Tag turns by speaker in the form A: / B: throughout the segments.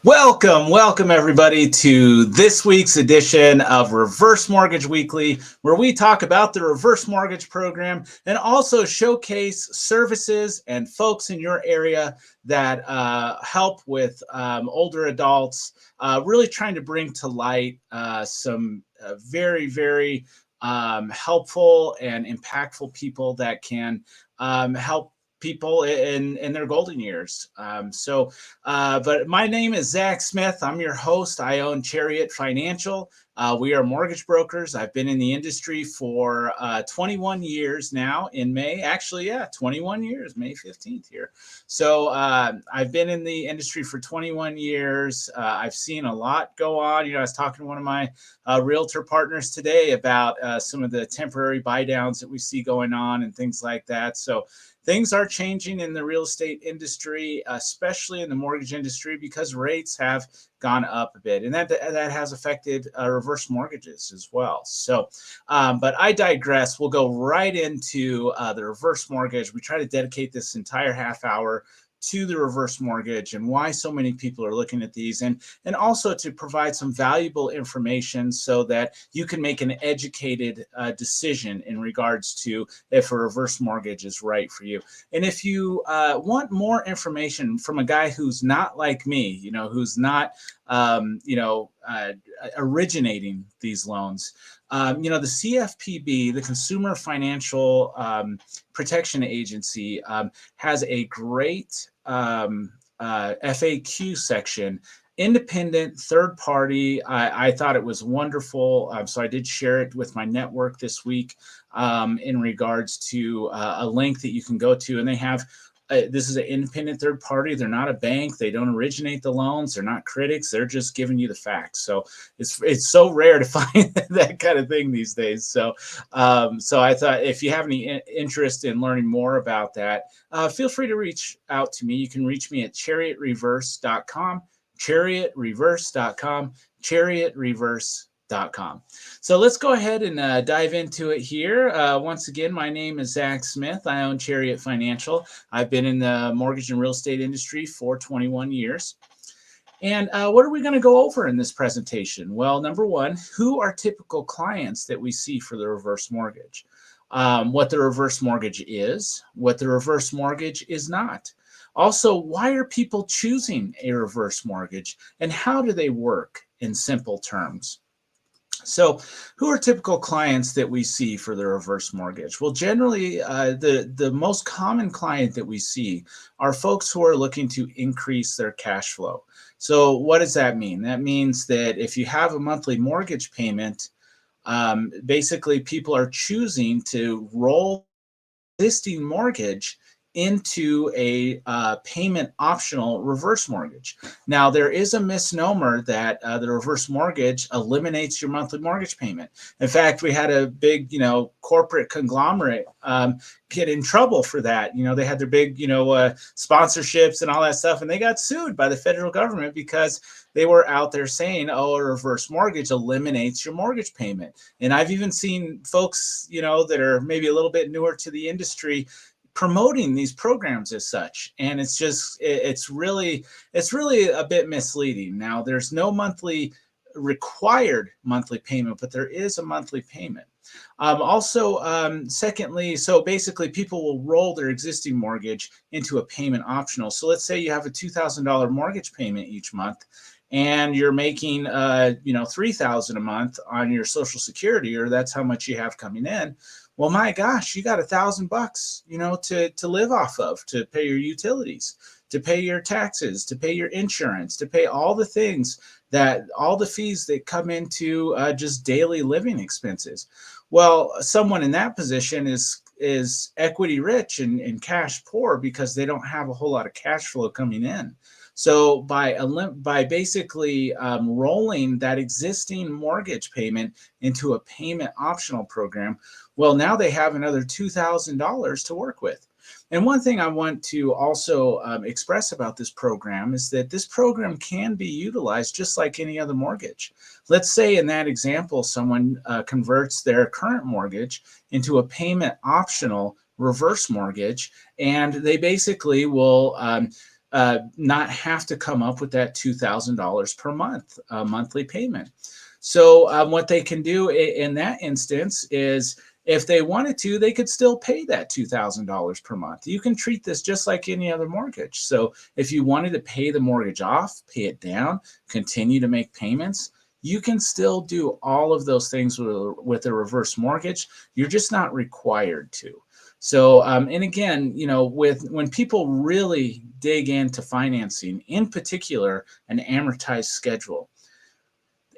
A: Welcome everybody to this week's edition of Reverse Mortgage Weekly, where we talk about the reverse mortgage program and also showcase services and folks in your area that help with older adults, really trying to bring to light some very helpful and impactful people that can help people in their golden years. But my name is Zach Smith. I'm your host. I own Chariot Financial. We are mortgage brokers. I've been in the industry for 21 years now in May. Actually, yeah, 21 years, May 15th here. So I've been in the industry for 21 years. I've seen a lot go on. I was talking to one of my realtor partners today about some of the temporary buy downs that we see going on and things like that. So things are changing in the real estate industry, especially in the mortgage industry, because rates have gone up a bit, and that has affected reverse mortgages as well. So, but I digress. We'll go right into the reverse mortgage. We try to dedicate this entire half hour to the reverse mortgage and why so many people are looking at these, and also to provide some valuable information so that you can make an educated decision in regards to if a reverse mortgage is right for you. And if you want more information from a guy who's not like me, who's not originating these loans, the CFPB, the Consumer Financial Protection Agency, has a great FAQ section, independent, third party. I thought it was wonderful. So I did share it with my network this week in regards to a link that you can go to. And they have this is an independent third party. They're not a bank. They don't originate the loans. They're not critics. They're just giving you the facts. So it's so rare to find that kind of thing these days. So I thought if you have any interest in learning more about that, feel free to reach out to me. You can reach me at chariotreverse.com, chariotreverse.com, chariotreverse.com. So let's go ahead and dive into it here. Once again, my name is Zach Smith. I own Chariot Financial. I've been in the mortgage and real estate industry for 21 years. And what are we going to go over in this presentation? Well, number one, who are typical clients that we see for the reverse mortgage? What the reverse mortgage is, what the reverse mortgage is not. Also, why are people choosing a reverse mortgage, and how do they work in simple terms? So who are typical clients that we see for the reverse mortgage? Well, generally, the most common client that we see are folks who are looking to increase their cash flow. So what does that mean? That means that if you have a monthly mortgage payment, basically people are choosing to roll existing mortgage into a payment optional reverse mortgage. Now, there is a misnomer that the reverse mortgage eliminates your monthly mortgage payment. In fact, we had a big, corporate conglomerate get in trouble for that. They had their big, sponsorships and all that stuff, and they got sued by the federal government because they were out there saying, oh, a reverse mortgage eliminates your mortgage payment. And I've even seen folks, that are maybe a little bit newer to the industry promoting these programs as such, and it's really a bit misleading. Now, there's no required monthly payment, but there is a monthly payment. Secondly, so basically people will roll their existing mortgage into a payment optional. So let's say you have a $2,000 mortgage payment each month, and you're making $3,000 a month on your Social Security, or that's how much you have coming in. Well, my gosh, you got $1,000, to live off of, to pay your utilities, to pay your taxes, to pay your insurance, to pay all the things all the fees that come into just daily living expenses. Well, someone in that position is equity rich and cash poor because they don't have a whole lot of cash flow coming in. So by basically rolling that existing mortgage payment into a payment optional program, well, now they have another $2,000 to work with. And one thing I want to also express about this program is that this program can be utilized just like any other mortgage. Let's say in that example, someone converts their current mortgage into a payment optional reverse mortgage, and they basically will not have to come up with that $2,000 per month monthly payment. So what they can do in that instance is, if they wanted to, they could still pay that $2,000 per month. You can treat this just like any other mortgage. So if you wanted to pay the mortgage off, pay it down, continue to make payments, you can still do all of those things with a reverse mortgage. You're just not required to. So, and again, when people really dig into financing, in particular, an amortized schedule.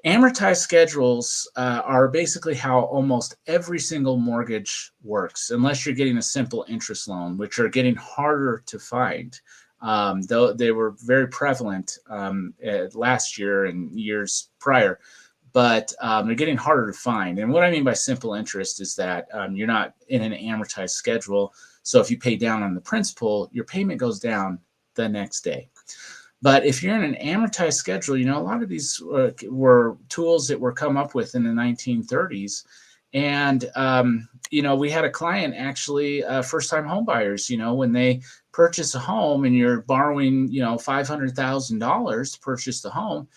A: Amortized schedules are basically how almost every single mortgage works, unless you're getting a simple interest loan, which are getting harder to find. Though they were very prevalent last year and years prior, but they're getting harder to find. And what I mean by simple interest is that you're not in an amortized schedule. So if you pay down on the principal, your payment goes down the next day. But if you're in an amortized schedule, a lot of these were tools that were come up with in the 1930s. And, we had a client actually, first-time home buyers, when they purchase a home and you're borrowing, $500,000 to purchase the home.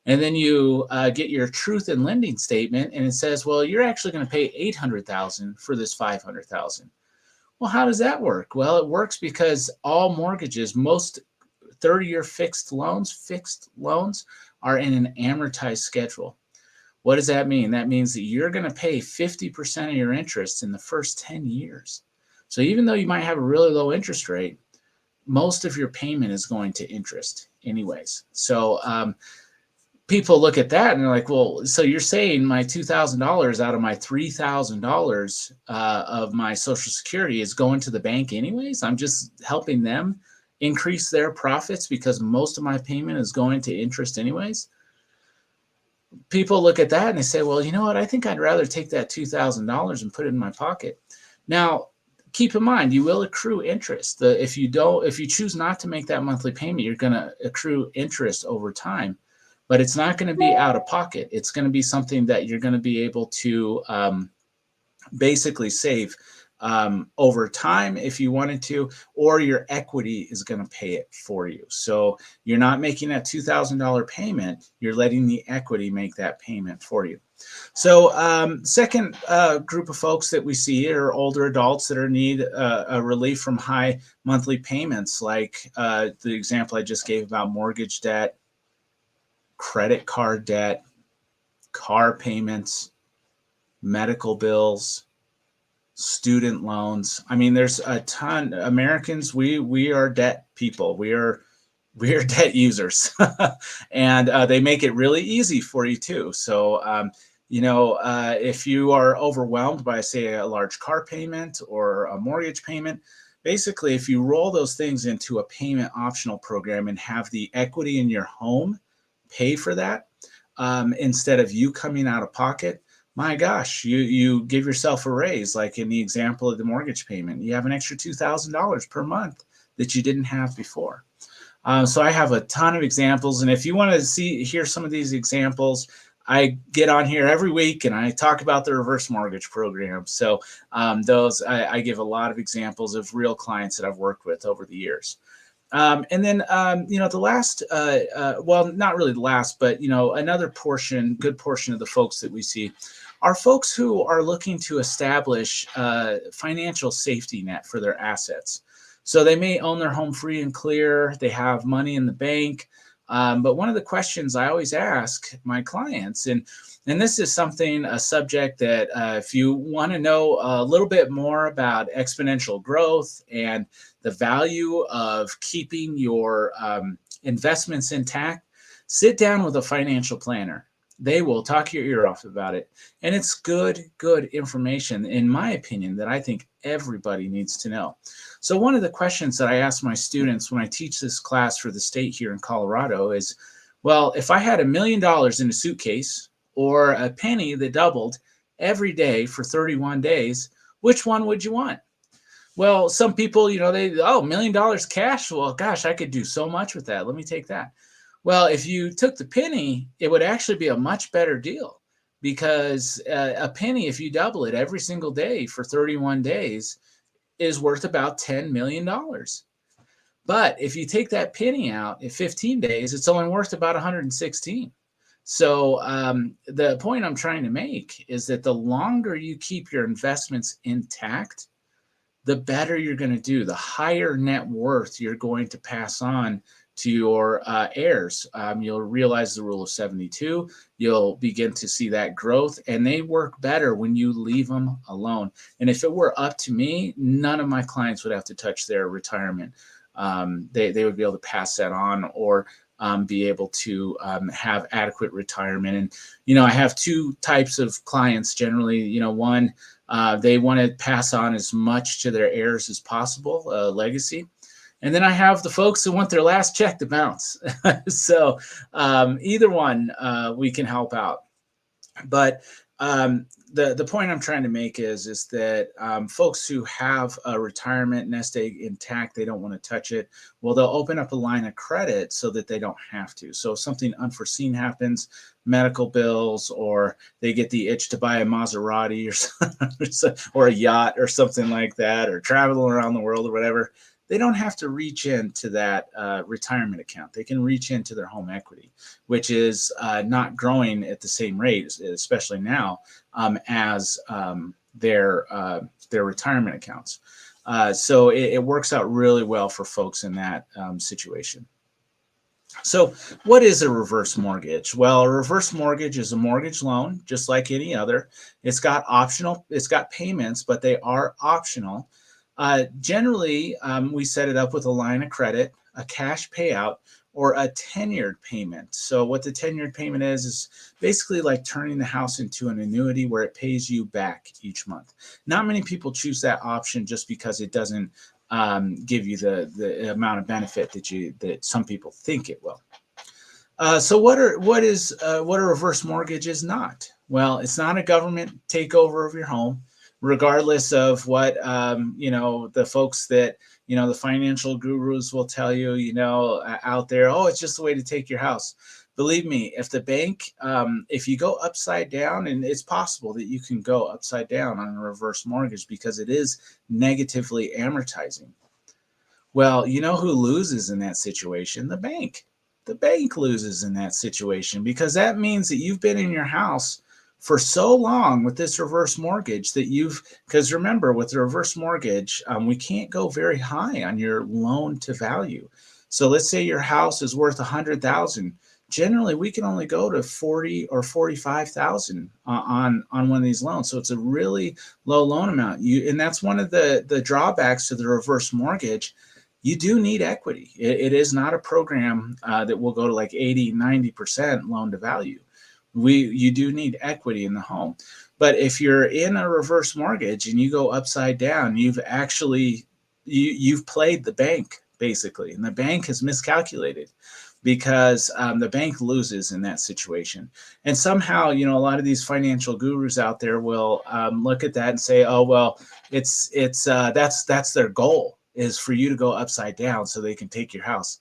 A: And then you get your truth in lending statement and it says, well, you're actually going to pay $800,000 for this $500,000. Well, how does that work? Well, it works because all mortgages, most 30-year fixed loans are in an amortized schedule. What does that mean? That means that you're going to pay 50% of your interest in the first 10 years. So even though you might have a really low interest rate, most of your payment is going to interest anyways. So people look at that and they're like, well, so you're saying my $2,000 out of my $3,000 of my Social Security is going to the bank anyways? I'm just helping them increase their profits because most of my payment is going to interest anyways. People look at that and they say, well, you know what? I think I'd rather take that $2,000 and put it in my pocket. Now, keep in mind, you will accrue interest. If you choose not to make that monthly payment, you're going to accrue interest over time, but it's not going to be out of pocket. It's going to be something that you're going to be able to basically save over time if you wanted to, or your equity is going to pay it for you. So you're not making that $2,000 payment, you're letting the equity make that payment for you. So second group of folks that we see are older adults that need a relief from high monthly payments, like the example I just gave about mortgage debt, credit card debt, car payments, medical bills, student loans. I mean, there's a ton. Americans, we are debt people. We are debt users, and they make it really easy for you too. So, if you are overwhelmed by, say, a large car payment or a mortgage payment, basically, if you roll those things into a payment optional program and have the equity in your home pay for that, instead of you coming out of pocket, my gosh, you give yourself a raise, like in the example of the mortgage payment. You have an extra $2,000 per month that you didn't have before. So I have a ton of examples, and if you want to hear some of these examples, I get on here every week and I talk about the reverse mortgage program. So those I give a lot of examples of real clients that I've worked with over the years. And then, the last, well, not really the last, but, another good portion of the folks that we see are folks who are looking to establish a financial safety net for their assets. So they may own their home free and clear. They have money in the bank. But one of the questions I always ask my clients, and this is a subject that if you want to know a little bit more about exponential growth and the value of keeping your investments intact, sit down with a financial planner. They will talk your ear off about it. And it's good information, in my opinion, that I think everybody needs to know. So one of the questions that I ask my students when I teach this class for the state here in Colorado is, well, if I had $1 million in a suitcase or a penny that doubled every day for 31 days, which one would you want? Well, some people, $1 million cash. Well, gosh, I could do so much with that. Let me take that. Well, if you took the penny, it would actually be a much better deal, because a penny, if you double it every single day for 31 days, is worth about $10 million. But if you take that penny out in 15 days, it's only worth about 116. So the point I'm trying to make is that the longer you keep your investments intact, the better you're going to do, the higher net worth you're going to pass on to your heirs. You'll realize the rule of 72. You'll begin to see that growth, and they work better when you leave them alone. And if it were up to me, none of my clients would have to touch their retirement. They would be able to pass that on, or be able to have adequate retirement. And, I have two types of clients generally. One, they want to pass on as much to their heirs as possible, legacy. And then I have the folks who want their last check to bounce. So either one, we can help out. But the point I'm trying to make is that folks who have a retirement nest egg intact, they don't want to touch it. Well, they'll open up a line of credit so that they don't have to. So if something unforeseen happens, medical bills, or they get the itch to buy a Maserati or a yacht or something like that, or travel around the world or whatever, they don't have to reach into that retirement account. They can reach into their home equity, which is not growing at the same rate, especially now, as their retirement accounts. So it works out really well for folks in that situation. So what is a reverse mortgage? Well, a reverse mortgage is a mortgage loan, just like any other. It's got payments, but they are optional. Generally, we set it up with a line of credit, a cash payout, or a tenured payment. So what the tenured payment is basically like turning the house into an annuity where it pays you back each month. Not many people choose that option just because it doesn't give you the amount of benefit that some people think it will. So what a reverse mortgage is not? Well, it's not a government takeover of your home, regardless of what the folks that the financial gurus will tell you, out there. Oh, it's just a way to take your house. Believe me, if the bank, if you go upside down, and it's possible that you can go upside down on a reverse mortgage because it is negatively amortizing. Well, you know who loses in that situation? The bank. The bank loses in that situation because that means that you've been in your house for so long with this reverse mortgage because remember, with the reverse mortgage, we can't go very high on your loan to value. So let's say your house is worth $100,000. Generally, we can only go to 40 or 45,000 on one of these loans. So it's a really low loan amount. And that's one of the drawbacks to the reverse mortgage. You do need equity. It is not a program that will go to like 80, 90% loan to value. You do need equity in the home. But if you're in a reverse mortgage and you go upside down, you've played the bank basically, and the bank has miscalculated because the bank loses in that situation. And somehow, a lot of these financial gurus out there will look at that and say, oh, well, that's their goal, is for you to go upside down so they can take your house.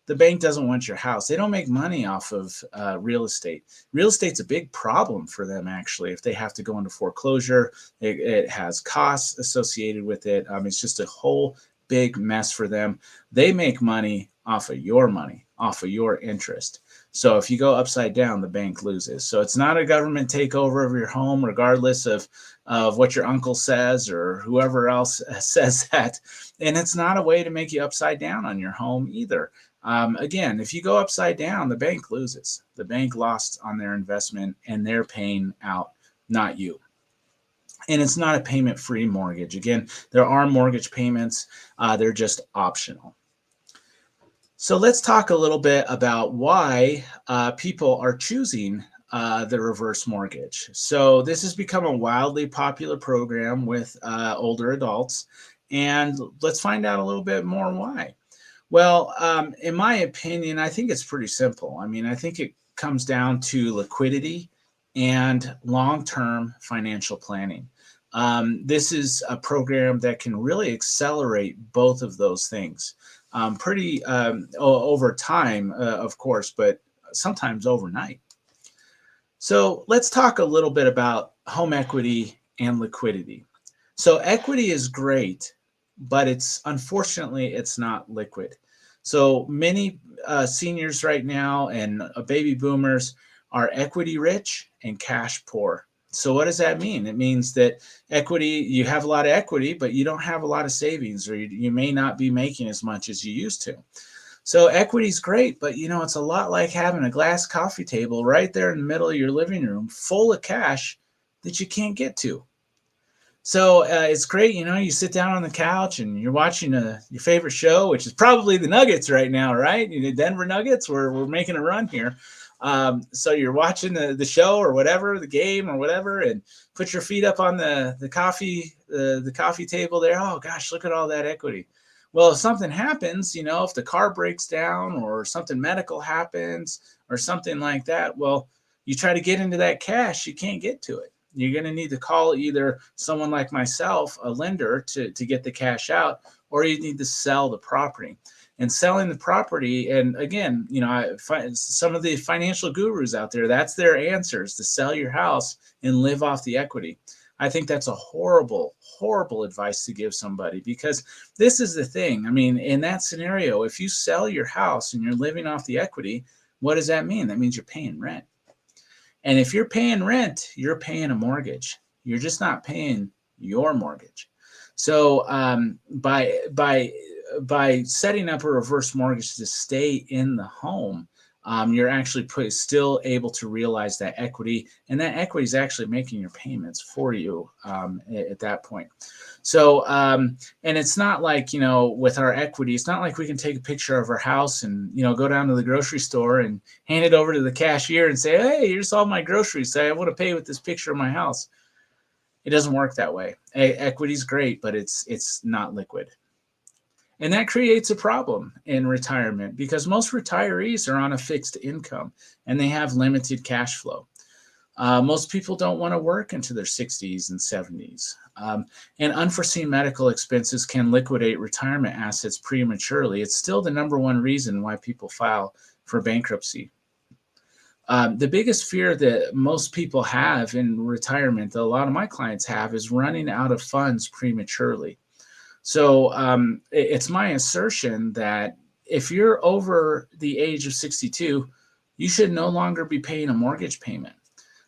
A: The bank doesn't want your house. They don't make money off of real estate. Real estate's a big problem for them, actually. If they have to go into foreclosure, it has costs associated with it. It's just a whole big mess for them. They make money off of your money, off of your interest. So if you go upside down, the bank loses. So it's not a government takeover of your home, regardless of what your uncle says or whoever else says that. And it's not a way to make you upside down on your home either. Again, if you go upside down, the bank loses. The bank lost on their investment and they're paying out, not you. And it's not a payment-free mortgage. Again, there are mortgage payments. They're just optional. So let's talk a little bit about why people are choosing the reverse mortgage. So this has become a wildly popular program with older adults. And let's find out a little bit more why. Well, in my opinion, I think it's pretty simple. I think it comes down to liquidity and long-term financial planning. This is a program that can really accelerate both of those things over time, of course, but sometimes overnight. So let's talk a little bit about home equity and liquidity. So equity is great but it's unfortunately it's not liquid. So many seniors right now and baby boomers are equity rich and cash poor. So what does that mean? It means that equity, you have a lot of equity, but you don't have a lot of savings, or you may not be making as much as you used to. So equity is great, but it's a lot like having a glass coffee table right there in the middle of your living room full of cash that you can't get to. So it's great, you sit down on the couch and you're watching your favorite show, which is probably the Nuggets right now, right? Denver Nuggets, we're making a run here. So you're watching the show or whatever, the game or whatever, and put your feet up on the coffee table there. Oh gosh, look at all that equity. Well, if something happens, if the car breaks down or something medical happens or something like that, well, you try to get into that cash, you can't get to it. You're going to need to call either someone like myself, a lender, to get the cash out, or you need to sell the property. And selling the property, and again, I find some of the financial gurus out there, that's their answers, to sell your house and live off the equity. I think that's a horrible, horrible advice to give somebody, because this is the thing. I mean, in that scenario, if you sell your house and you're living off the equity, what does that mean? That means you're paying rent. And if you're paying rent, you're paying a mortgage. You're just not paying your mortgage. So by setting up a reverse mortgage to stay in the home, you're actually still able to realize that equity, and that equity is actually making your payments for you at that point. So, and it's not like, with our equity, it's not like we can take a picture of our house and, go down to the grocery store and hand it over to the cashier and say, hey, here's all my groceries. Say, I want to pay with this picture of my house. It doesn't work that way. Equity is great, but it's not liquid. And that creates a problem in retirement, because most retirees are on a fixed income and they have limited cash flow. Most people don't want to work into their 60s and 70s. And unforeseen medical expenses can liquidate retirement assets prematurely. It's still the number one reason why people file for bankruptcy. The biggest fear that most people have in retirement, that a lot of my clients have, is running out of funds prematurely. So it's my assertion that if you're over the age of 62, you should no longer be paying a mortgage payment.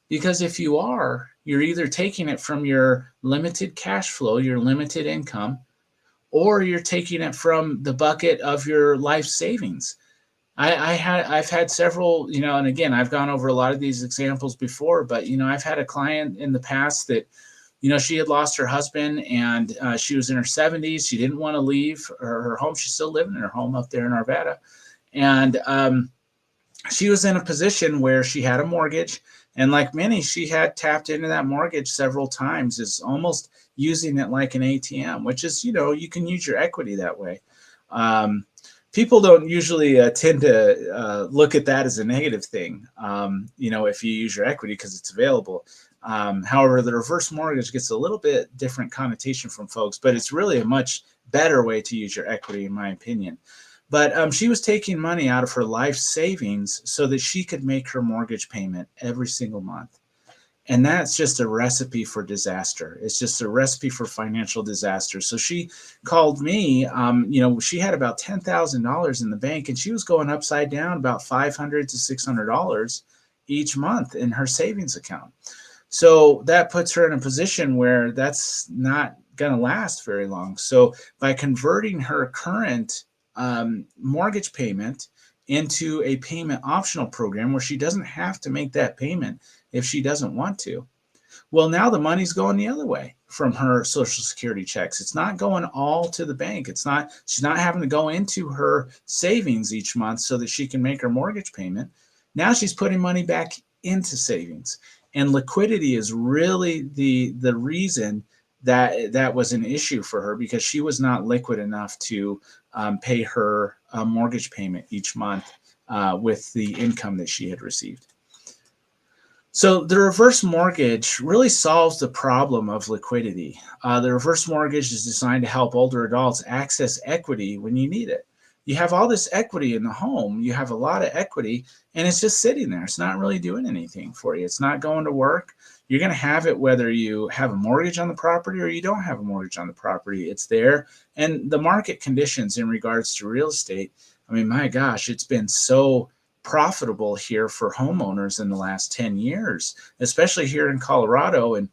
A: Because if you are, you're either taking it from your limited cash flow, your limited income, or you're taking it from the bucket of your life savings. I've had several, and again, I've gone over a lot of these examples before, but, I've had a client in the past that, she had lost her husband, and she was in her 70s. She didn't want to leave her home. She's still living in her home up there in Arvada. And she was in a position where she had a mortgage. And like many, she had tapped into that mortgage several times, is almost using it like an ATM, which is, you can use your equity that way. People don't usually tend to look at that as a negative thing, if you use your equity because it's available. However, the reverse mortgage gets a little bit different connotation from folks, but it's really a much better way to use your equity, in my opinion. But she was taking money out of her life savings so that she could make her mortgage payment every single month. And that's just a recipe for disaster. It's just a recipe for financial disaster. So she called me, she had about $10,000 in the bank, and she was going upside down about $500 to $600 each month in her savings account. So that puts her in a position where that's not going to last very long. So by converting her current mortgage payment into a payment optional program where she doesn't have to make that payment if she doesn't want to, well, now the money's going the other way from her Social Security checks. It's not going all to the bank. She's not having to go into her savings each month so that she can make her mortgage payment. Now she's putting money back into savings. And liquidity is really the reason that was an issue for her, because she was not liquid enough to pay her mortgage payment each month with the income that she had received. So the reverse mortgage really solves the problem of liquidity. The reverse mortgage is designed to help older adults access equity when you need it. you have all this equity in the home. You have a lot of equity, and it's just sitting there. It's not really doing anything for you. It's not going to work. You're going to have it whether you have a mortgage on the property or you don't have a mortgage on the property. It's there. And the market conditions in regards to real estate, I mean, my gosh, it's been so profitable here for homeowners in the last 10 years, especially here in Colorado. And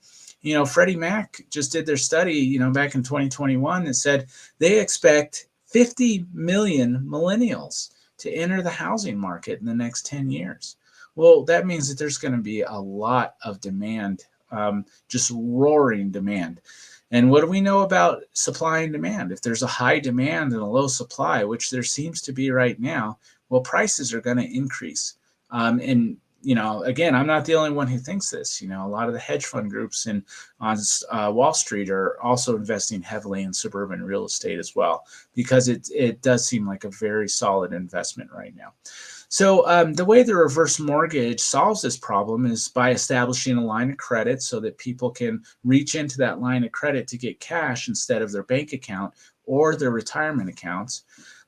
A: Freddie Mac just did their study, back in 2021 that said they expect 50 million millennials to enter the housing market in the next 10 years. Well, that means that there's going to be a lot of demand, just roaring demand. And what do we know about supply and demand? If there's a high demand and a low supply, which there seems to be right now, well, prices are going to increase. And again, I'm not the only one who thinks this. A lot of the hedge fund groups on Wall Street are also investing heavily in suburban real estate as well, because it does seem like a very solid investment right now. So the way the reverse mortgage solves this problem is by establishing a line of credit so that people can reach into that line of credit to get cash instead of their bank account or their retirement accounts.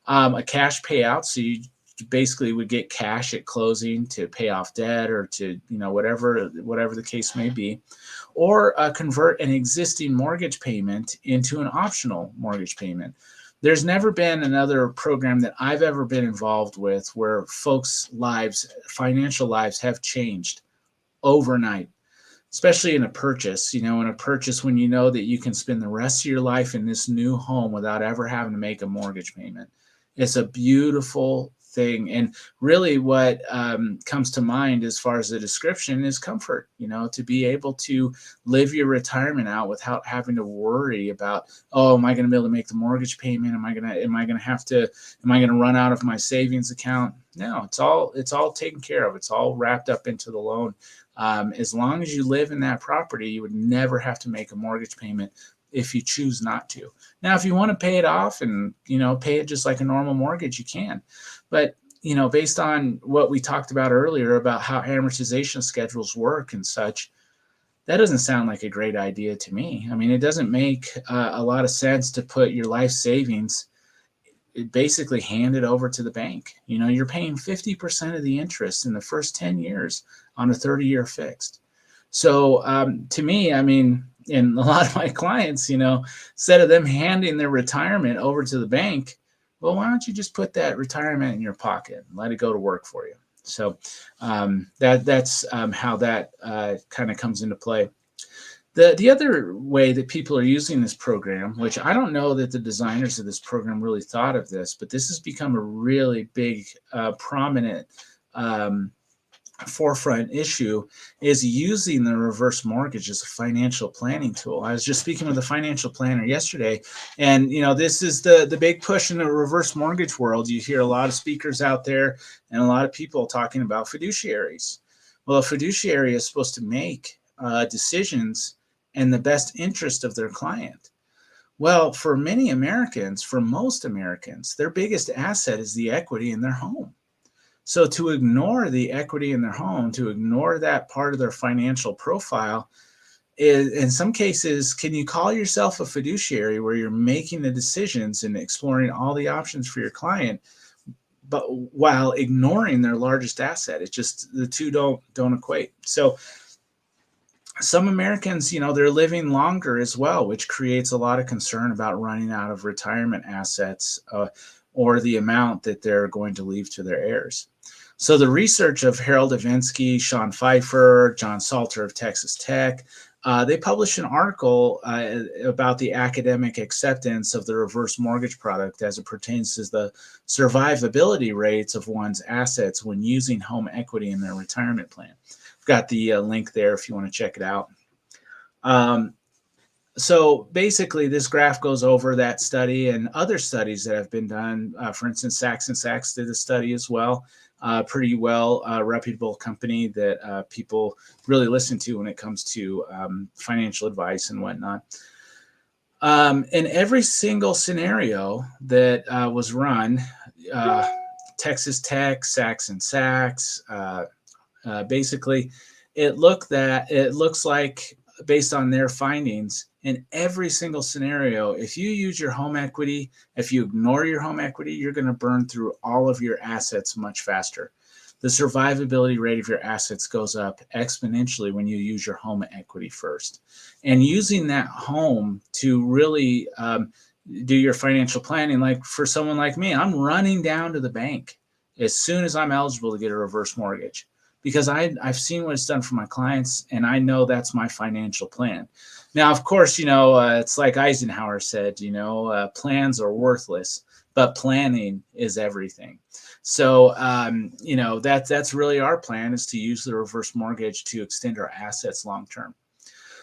A: A cash payout, so you basically would get cash at closing to pay off debt or to whatever the case may be, or convert an existing mortgage payment into an optional mortgage payment. There's never been another program that I've ever been involved with where folks' lives, financial lives, have changed overnight, especially in a purchase. In a purchase, when you know that you can spend the rest of your life in this new home without ever having to make a mortgage payment. It's a beautiful thing. And really what comes to mind as far as the description is comfort, to be able to live your retirement out without having to worry about, oh, am I going to be able to make the mortgage payment? Am I going to run out of my savings account? No, it's all taken care of. It's all wrapped up into the loan. As long as you live in that property, you would never have to make a mortgage payment if you choose not to. Now, if you want to pay it off and, pay it just like a normal mortgage, you can. But, based on what we talked about earlier about how amortization schedules work and such, that doesn't sound like a great idea to me. I mean, it doesn't make a lot of sense to put your life savings, basically hand it over to the bank. You're paying 50% of the interest in the first 10 years on a 30-year fixed. So to me, I mean, and a lot of my clients, instead of them handing their retirement over to the bank, well, why don't you just put that retirement in your pocket and let it go to work for you? So that's how that kind of comes into play. The other way that people are using this program, which I don't know that the designers of this program really thought of this, but this has become a really big, prominent forefront issue, is using the reverse mortgage as a financial planning tool. I was just speaking with a financial planner yesterday, and this is the big push in the reverse mortgage world. You hear a lot of speakers out there and a lot of people talking about fiduciaries. Well, a fiduciary is supposed to make decisions in the best interest of their client. Well, for most Americans, their biggest asset is the equity in their home. So to ignore the equity in their home, to ignore that part of their financial profile, is, in some cases, can you call yourself a fiduciary where you're making the decisions and exploring all the options for your client, but while ignoring their largest asset? It just, the two don't equate. So some Americans, they're living longer as well, which creates a lot of concern about running out of retirement assets or the amount that they're going to leave to their heirs. So the research of Harold Ivinsky, Sean Pfeiffer, John Salter of Texas Tech, they published an article about the academic acceptance of the reverse mortgage product as it pertains to the survivability rates of one's assets when using home equity in their retirement plan. I've got the link there if you want to check it out. So basically, this graph goes over that study and other studies that have been done. For instance, Sachs and Sachs did a study as well. Pretty well reputable company that people really listen to when it comes to financial advice and whatnot. In every single scenario that was run, Texas Tech, Sachs and Sachs, basically, it looks like based on their findings, in every single scenario, if you use your home equity, if you ignore your home equity, you're going to burn through all of your assets much faster. The survivability rate of your assets goes up exponentially when you use your home equity first. And using that home to really do your financial planning, like for someone like me, I'm running down to the bank as soon as I'm eligible to get a reverse mortgage, because I've seen what it's done for my clients, and I know that's my financial plan. Now, of course, it's like Eisenhower said, plans are worthless, but planning is everything. So, that's really our plan, is to use the reverse mortgage to extend our assets long term.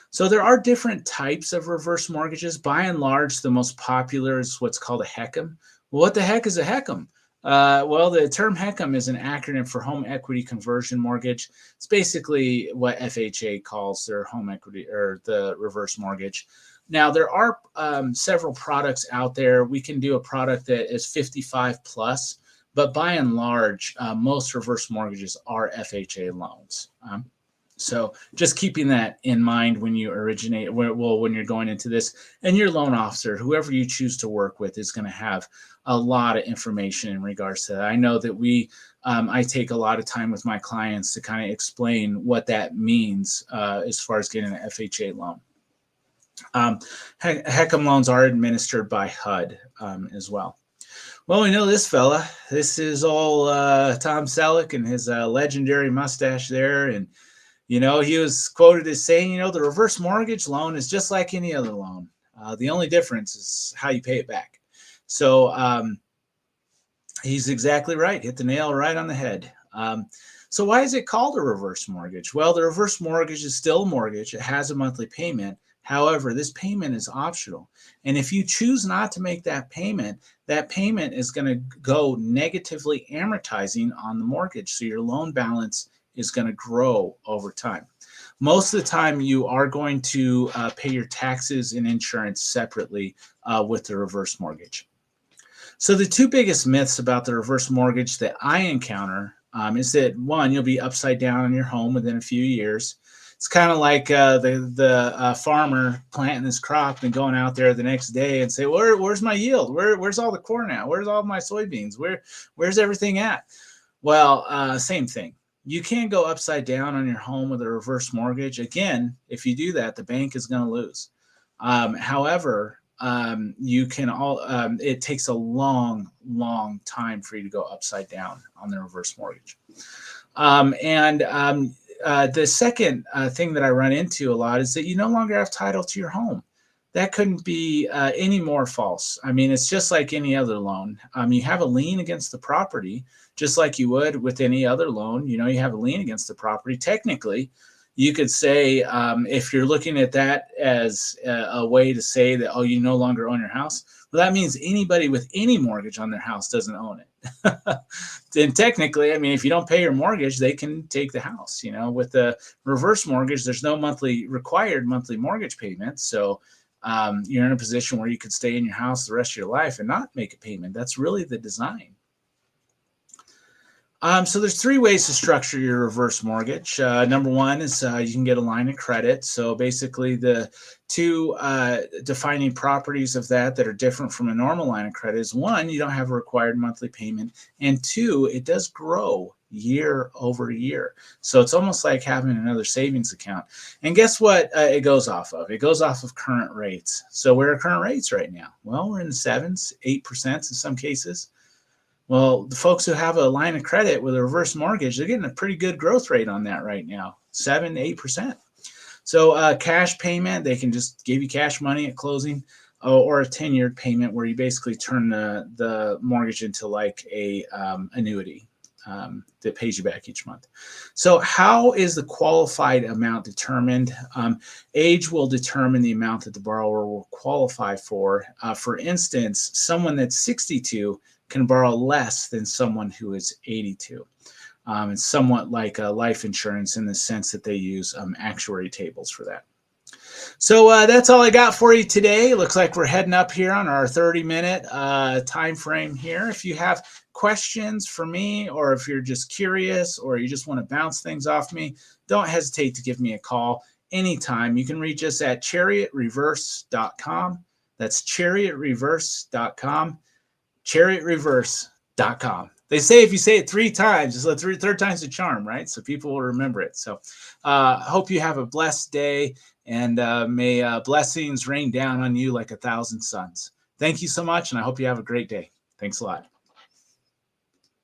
A: So there are different types of reverse mortgages. By and large, the most popular is what's called a HECM. Well, what the heck is a HECM? Well, the term HECM is an acronym for Home Equity Conversion Mortgage. It's basically what FHA calls their home equity, or the reverse mortgage. Now, there are several products out there. We can do a product that is 55 plus, but by and large, most reverse mortgages are FHA loans. So just keeping that in mind when you when you're going into this, and your loan officer, whoever you choose to work with, is going to have a lot of information in regards to that. I know that I take a lot of time with my clients to kind of explain what that means as far as getting an FHA loan. HECM loans are administered by HUD as well. Well, we know this fella. This is all Tom Selleck and his legendary mustache there. And he was quoted as saying, the reverse mortgage loan is just like any other loan. The only difference is how you pay it back. So he's exactly right. Hit the nail right on the head. So why is it called a reverse mortgage? Well, the reverse mortgage is still a mortgage. It has a monthly payment. However, this payment is optional. And if you choose not to make that payment is going to go negatively amortizing on the mortgage. So your loan balance is going to grow over time. Most of the time, you are going to pay your taxes and insurance separately with the reverse mortgage. So the two biggest myths about the reverse mortgage that I encounter is that, one, you'll be upside down on your home within a few years. It's kind of like the farmer planting his crop and going out there the next day and say, where's my yield? Where's all the corn at? Where's all my soybeans? Where's everything at? Well, same thing. You can't go upside down on your home with a reverse mortgage. Again, if you do that, the bank is going to lose. However, it takes a long, long time for you to go upside down on the reverse mortgage. The second thing that I run into a lot is that you no longer have title to your home. That couldn't be any more false. I mean, it's just like any other loan. You have a lien against the property, just like you would with any other loan. You have a lien against the property. Technically, you could say, if you're looking at that as a way to say that, you no longer own your house, well, that means anybody with any mortgage on their house doesn't own it. Then technically, I mean, if you don't pay your mortgage, they can take the house. With the reverse mortgage, there's no required monthly mortgage payment. So you're in a position where you could stay in your house the rest of your life and not make a payment. That's really the design. So there's three ways to structure your reverse mortgage. Number one is you can get a line of credit. So basically the two defining properties of that are different from a normal line of credit is, one, you don't have a required monthly payment, and two, it does grow year over year. So it's almost like having another savings account. And guess what it goes off of? It goes off of current rates. So where are current rates right now? Well, we're in the 7s, 8% in some cases. Well, the folks who have a line of credit with a reverse mortgage, they're getting a pretty good growth rate on that right now, 7 to 8%. So cash payment, they can just give you cash money at closing, or a 10-year payment where you basically turn the mortgage into like a annuity that pays you back each month. So how is the qualified amount determined? Age will determine the amount that the borrower will qualify for. For instance, someone that's 62 can borrow less than someone who is 82. It's somewhat like life insurance in the sense that they use actuary tables for that. So that's all I got for you today. Looks like we're heading up here on our 30-minute time frame here. If you have questions for me, or if you're just curious, or you just want to bounce things off me, don't hesitate to give me a call. anytime. You can reach us at chariotreverse.com. That's chariotreverse.com. chariotreverse.com. They say if you say it 3 times, it's the third time's the charm, right? So people will remember it. So hope you have a blessed day, and may blessings rain down on you like 1,000 suns. Thank you so much, and I hope you have a great day. Thanks a lot.